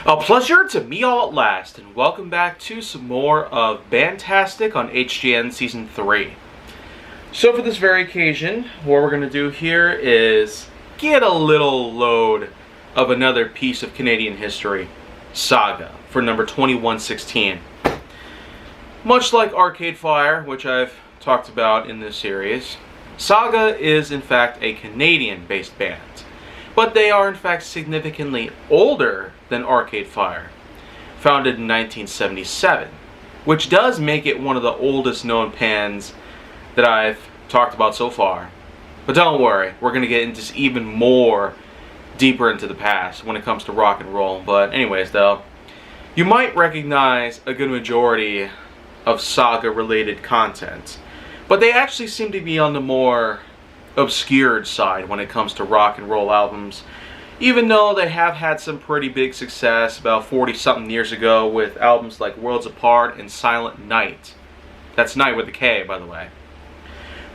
A pleasure to meet y'all at last, and welcome back to some more of Bandtastic on HGN Season 3. So for this very occasion, what we're going to do here is get a little load of another piece of Canadian history, Saga, for number 2116. Much like Arcade Fire, which I've talked about in this series, Saga is in fact a Canadian-based band. But they are in fact significantly older than Arcade Fire, founded in 1977, which does make it one of the oldest known bands that I've talked about so far. But don't worry, we're going to get into even more deeper into the past when it comes to rock and roll. But anyways though, you might recognize a good majority of Saga related content, but they actually seem to be on the more obscured side when it comes to rock and roll albums, even though they have had some pretty big success about 40 something years ago with albums like Worlds Apart and Silent Night. That's Night with a K, by the way.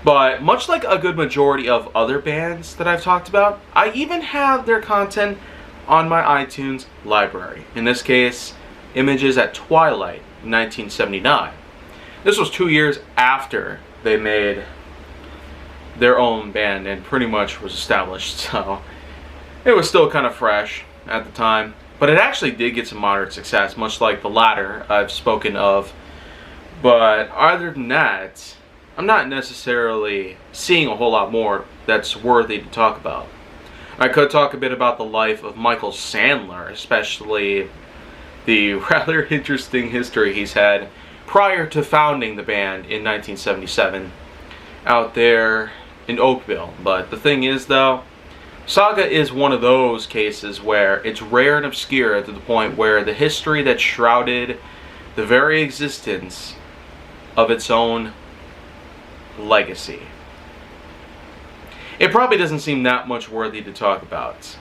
But much like a good majority of other bands that I've talked about, I even have their content on my iTunes library. In this case, Images at Twilight in 1979. This was 2 years after they made their own band and pretty much was established, so it was still kind of fresh at the time. But it actually did get some moderate success, much like the latter I've spoken of. But other than that, I'm not necessarily seeing a whole lot more that's worthy to talk about. I could talk a bit about the life of Michael Sandler, especially the rather interesting history he's had prior to founding the band in 1977 out there in Oakville. But the thing is though, Saga is one of those cases where it's rare and obscure to the point where the history that shrouded the very existence of its own legacy, it probably doesn't seem that much worthy to talk about.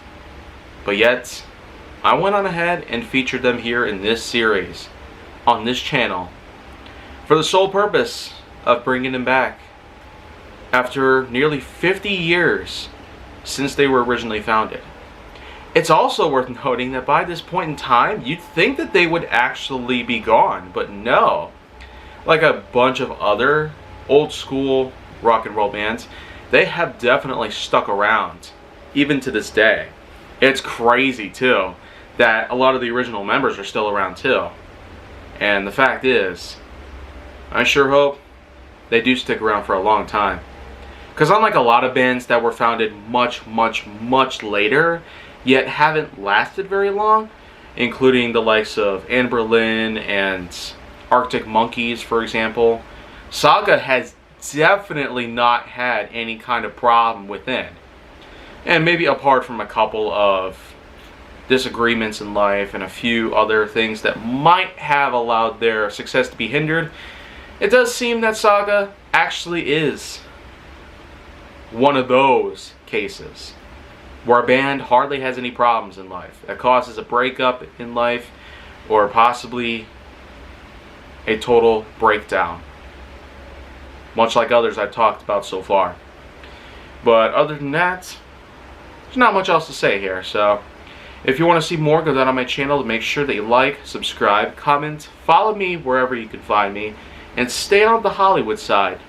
But yet, I went on ahead and featured them here in this series, on this channel, for the sole purpose of bringing them back after nearly 50 years since they were originally founded. It's also worth noting that by this point in time, you'd think that they would actually be gone, but no. Like a bunch of other old school rock and roll bands, they have definitely stuck around, even to this day. It's crazy too, that a lot of the original members are still around too. And the fact is, I sure hope they do stick around for a long time. Because unlike a lot of bands that were founded much later, yet haven't lasted very long, including the likes of Anne Boleyn and Arctic Monkeys, for example, Saga has definitely not had any kind of problem within. And maybe apart from a couple of disagreements in life and a few other things that might have allowed their success to be hindered, it does seem that Saga actually is one of those cases where a band hardly has any problems in life that causes a breakup in life or possibly a total breakdown, much like others I've talked about so far. But other than that, there's not much else to say here. So if you want to see more, go down on my channel to make sure that you like, subscribe, comment, follow me wherever you can find me, and stay on the Hollywood side.